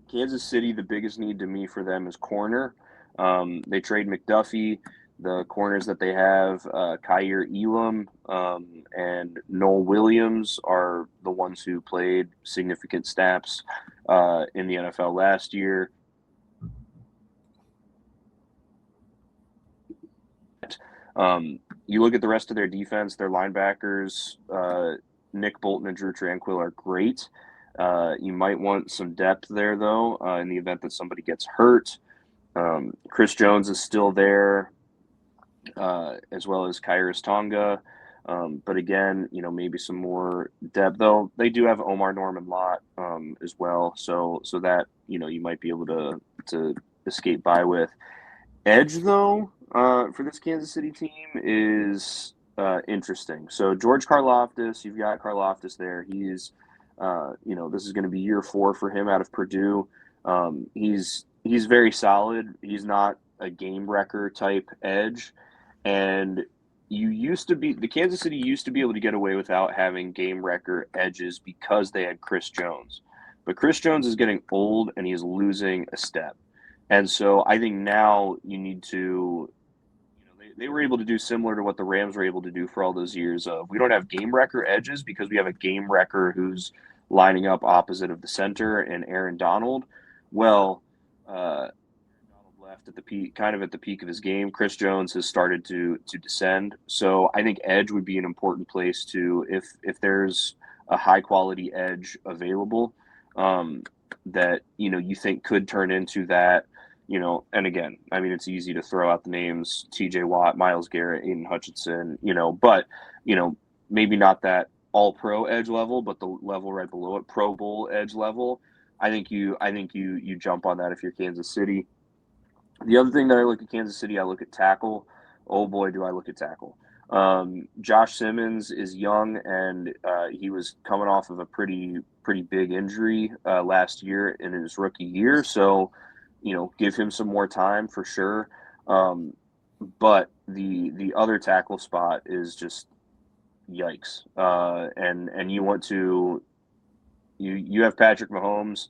Kansas City, the biggest need to me for them is corner. They trade McDuffie. The corners that they have, Kyer Elam and Noel Williams, are the ones who played significant snaps in the NFL last year. You look at the rest of their defense, their linebackers, Nick Bolton and Drew Tranquill are great. You might want some depth there, though, in the event that somebody gets hurt. Chris Jones is still there, as well as Kairos Tonga. But again, maybe some more depth, though. They do have Omar Norman Lott as well, so that you might be able to escape by with. Edge, though, for this Kansas City team is interesting. So George Karlaftis, you've got Karlaftis there. He's, this is going to be year 4 for him out of Purdue. He's very solid. He's not a game wrecker type edge, and the Kansas City used to be able to get away without having game wrecker edges because they had Chris Jones. But Chris Jones is getting old and he's losing a step. And so I think now you need to, they were able to do similar to what the Rams were able to do for all those years of, we don't have game wrecker edges because we have a game wrecker who's lining up opposite of the center and Aaron Donald. Well, Donald left at the peak, kind of at the peak of his game. Chris Jones has started to descend. So I think edge would be an important place to, if there's a high quality edge available, that, you think could turn into that, and again, I mean, it's easy to throw out the names, TJ Watt, Myles Garrett, Aiden Hutchinson, but, maybe not that all pro edge level, but the level right below it, Pro Bowl edge level. I think you jump on that if you're Kansas City. The other thing that I look at Kansas City, I look at tackle. Oh boy, do I look at tackle. Josh Simmons is young, and he was coming off of a pretty big injury last year in his rookie year. So, give him some more time for sure. But the other tackle spot is just yikes. And you want to you have Patrick Mahomes.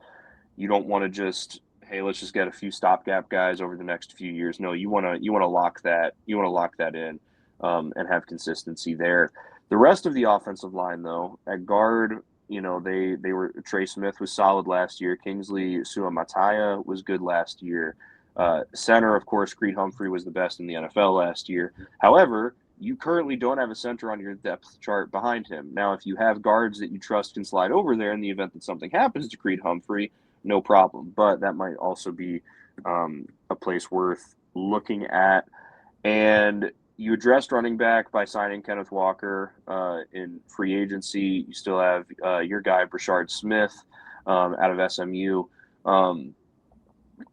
You don't want to just, hey, let's just get a few stopgap guys over the next few years. No, you want to lock that in and have consistency there. The rest of the offensive line, though, at guard, they were, Trey Smith was solid last year. Kingsley Suamataya was good last year. Center, of course, Creed Humphrey was the best in the NFL last year. However, you currently don't have a center on your depth chart behind him. Now, if you have guards that you trust can slide over there in the event that something happens to Creed Humphrey, no problem. But that might also be a place worth looking at. And you addressed running back by signing Kenneth Walker in free agency. You still have your guy, Brashard Smith, out of SMU.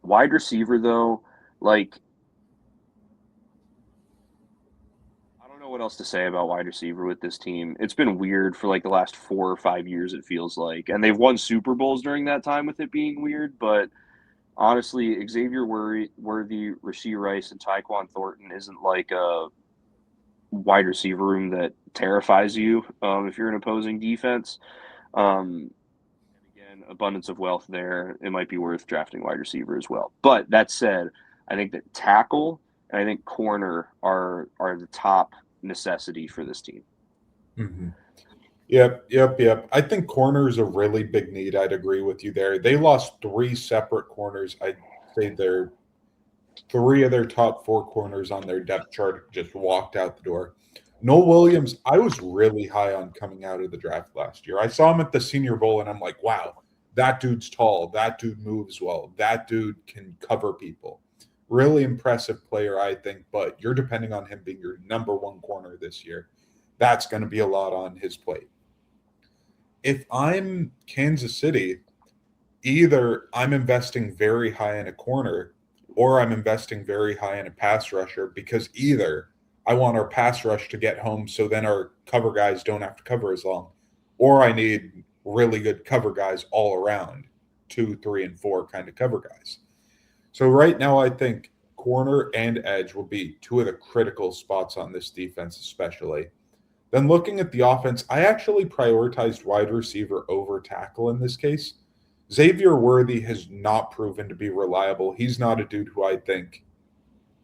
Wide receiver, though, I don't know what else to say about wide receiver with this team. It's been weird for the last 4 or 5 years, it feels like. And they've won Super Bowls during that time with it being weird. But honestly, Xavier Worthy, Rashee Rice, and Tyquan Thornton isn't like a wide receiver room that terrifies you if you're an opposing defense. And again, abundance of wealth there. It might be worth drafting wide receiver as well. But that said, I think that tackle and I think corner are the top necessity for this team. Mm-hmm. Yep. I think corner is a really big need. I'd agree with you there. They lost three separate corners. I'd say they're three of their top four corners on their depth chart just walked out the door. Noel Williams, I was really high on coming out of the draft last year. I saw him at the Senior Bowl, and I'm like, wow, that dude's tall. That dude moves well. That dude can cover people. Really impressive player, I think, but you're depending on him being your number one corner this year. That's going to be a lot on his plate. If I'm Kansas City, either I'm investing very high in a corner or I'm investing very high in a pass rusher because either I want our pass rush to get home so then our cover guys don't have to cover as long, or I need really good cover guys all around, 2, 3, and 4 kind of cover guys. So right now, I think corner and edge will be two of the critical spots on this defense, especially. Then looking at the offense, I actually prioritized wide receiver over tackle in this case. Xavier Worthy has not proven to be reliable. He's not a dude who I think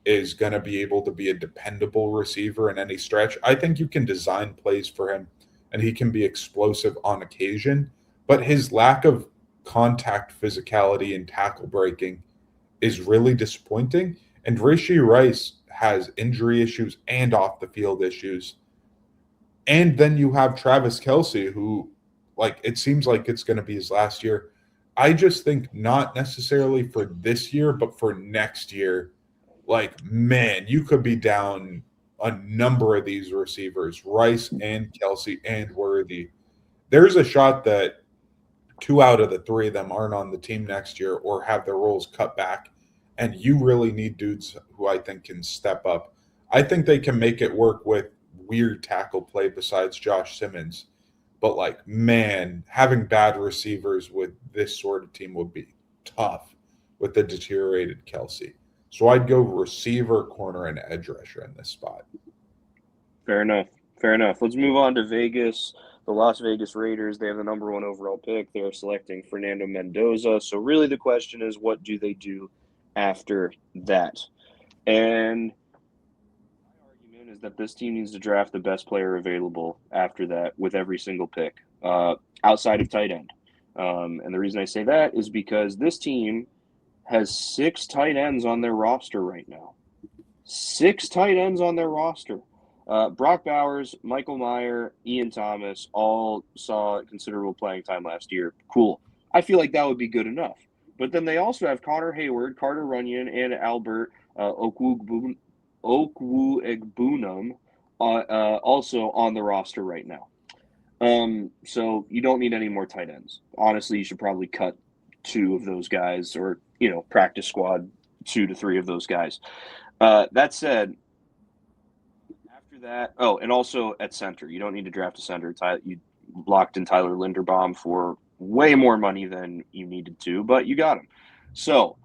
is going to be able to be a dependable receiver in any stretch. I think you can design plays for him and he can be explosive on occasion, but his lack of contact physicality and tackle breaking is really disappointing. And Rishi Rice has injury issues and off the field issues. And then you have Travis Kelce, who, like, it seems like it's going to be his last year. I just think not necessarily for this year, but for next year, like, man, you could be down a number of these receivers, Rice and Kelce and Worthy. There's a shot that 2 out of the 3 of them aren't on the team next year or have their roles cut back. And you really need dudes who I think can step up. I think they can make it work with weird tackle play besides Josh Simmons. But, like, man, having bad receivers with this sort of team would be tough with the deteriorated Kelce. So I'd go receiver, corner, and edge rusher in this spot. Fair enough. Fair enough. Let's move on to Vegas. The Las Vegas Raiders, they have the number 1 overall pick. They are selecting Fernando Mendoza. So really the question is, what do they do after that? And my argument is that this team needs to draft the best player available after that with every single pick, outside of tight end. And the reason I say that is because this team has 6 tight ends on their roster right now. 6 tight ends on their roster. Brock Bowers, Michael Mayer, Ian Thomas all saw considerable playing time last year. Cool. I feel like that would be good enough. But then they also have Connor Hayward, Carter Runyon, and Albert Okwuegbunam also on the roster right now. So you don't need any more tight ends. Honestly, you should probably cut 2 of those guys or, practice squad 2 to 3 of those guys. That said, after that, and also at center, you don't need to draft a center. You locked in Tyler Linderbaum for way more money than you needed to, but you got him. So,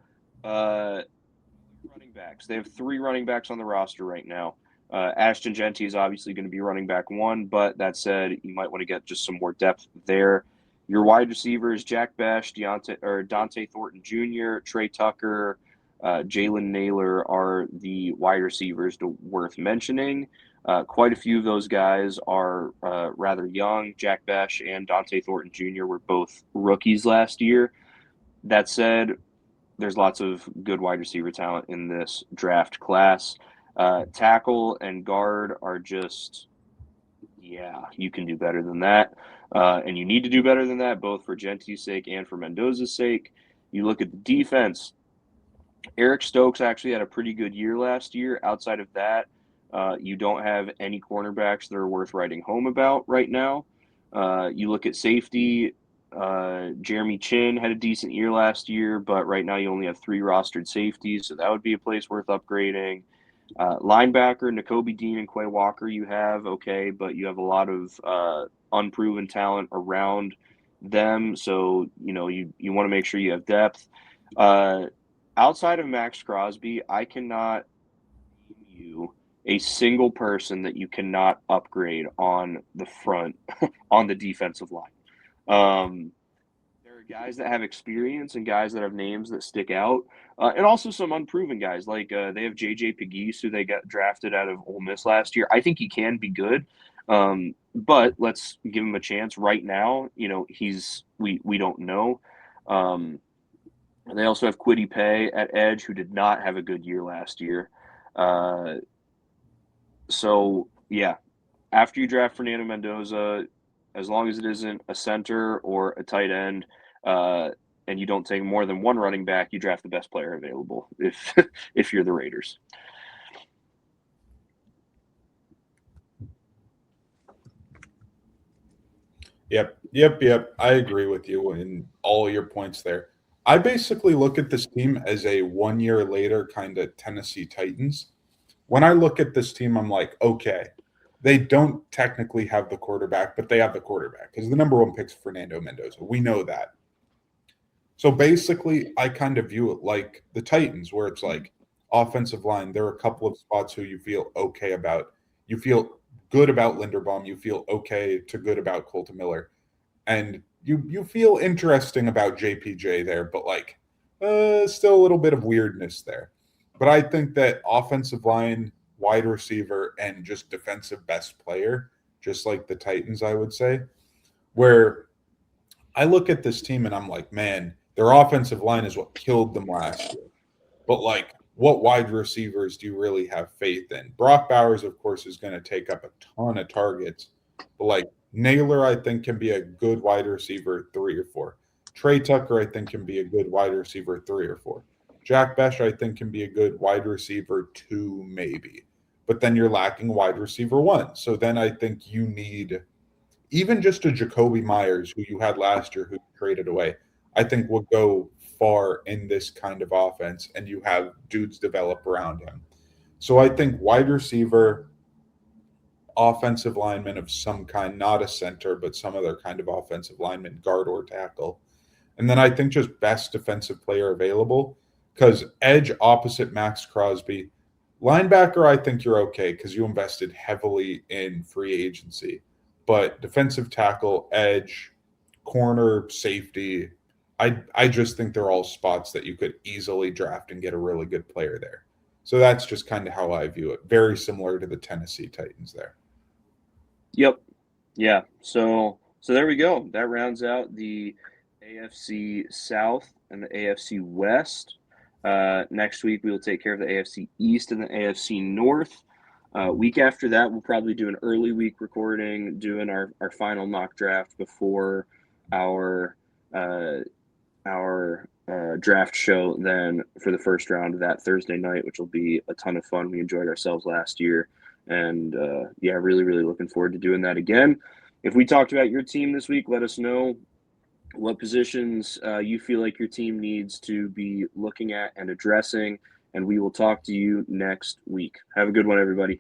running backs. They have 3 running backs on the roster right now. Ashton Genty is obviously going to be running back 1, but that said, you might want to get just some more depth there. Your wide receivers, Jack Besh, Dante Thornton Jr., Trey Tucker, Jalen Naylor are the wide receivers worth mentioning. Quite a few of those guys are rather young. Jack Besh and Dante Thornton Jr. were both rookies last year. That said, there's lots of good wide receiver talent in this draft class. Tackle and guard are just, you can do better than that. And you need to do better than that, both for Genty's sake and for Mendoza's sake. You look at the defense. Eric Stokes actually had a pretty good year last year. Outside of that, you don't have any cornerbacks that are worth writing home about right now. You look at safety. Jeremy Chin had a decent year last year, but right now you only have 3 rostered safeties, so that would be a place worth upgrading. Linebacker, Nakobe Dean and Quay Walker you have, okay, but you have a lot of unproven talent around them, so you want to make sure you have depth. Outside of Max Crosby, I cannot name you a single person that you cannot upgrade on the front on the defensive line. Um, there are guys that have experience and guys that have names that stick out, and also some unproven guys. Like they have JJ Pegues, who they got drafted out of Ole Miss last year. I think he can be good, but let's give him a chance. Right now, we don't know. Um, and they also have Kwity Paye at edge, who did not have a good year last year. Uh, so yeah, after you draft Fernando Mendoza, as long as it isn't a center or a tight end, uh, and you don't take more than one running back, you draft the best player available if if you're the Raiders. Yep. I agree with you in all your points there. I basically look at this team as a 1 year later kind of Tennessee Titans. When I look at this team, I'm like, okay, they don't technically have the quarterback, but they have the quarterback because the number one pick's Fernando Mendoza. We know that. So basically, I kind of view it like the Titans, where it's like offensive line. There are a couple of spots who you feel okay about. You feel good about Linderbaum. You feel okay to good about Colton Miller, and you feel interesting about JPJ there, but like still a little bit of weirdness there. But I think that offensive line, wide receiver, and just defensive best player, just like the Titans, I would say, where I look at this team and I'm like, man, their offensive line is what killed them last year. But like, what wide receivers do you really have faith in? Brock Bowers, of course, is going to take up a ton of targets. But like Naylor, I think can be a good wide receiver 3 or 4. Trey Tucker, I think can be a good wide receiver 3 or 4. Jack Besh, I think can be a good wide receiver 2, maybe. But then you're lacking wide receiver 1. So then I think you need even just a Jacoby Myers, who you had last year, who traded away, I think will go far in this kind of offense, and you have dudes develop around him. So I think wide receiver, offensive lineman of some kind, not a center, but some other kind of offensive lineman, guard or tackle. And then I think just best defensive player available because edge opposite Max Crosby. Linebacker, I think you're okay because you invested heavily in free agency. But defensive tackle, edge, corner, safety, I just think they're all spots that you could easily draft and get a really good player there. So that's just kind of how I view it. Very similar to the Tennessee Titans there. Yep. Yeah. So there we go. That rounds out the AFC South and the AFC West. Next week we will take care of the AFC East and the AFC North. Week after that, we'll probably do an early week recording, doing our final mock draft before our draft show. Then for the first round of that Thursday night, which will be a ton of fun. We enjoyed ourselves last year, and yeah, really, really looking forward to doing that again. If we talked about your team this week, let us know what positions you feel like your team needs to be looking at and addressing, and we will talk to you next week. Have a good one, everybody.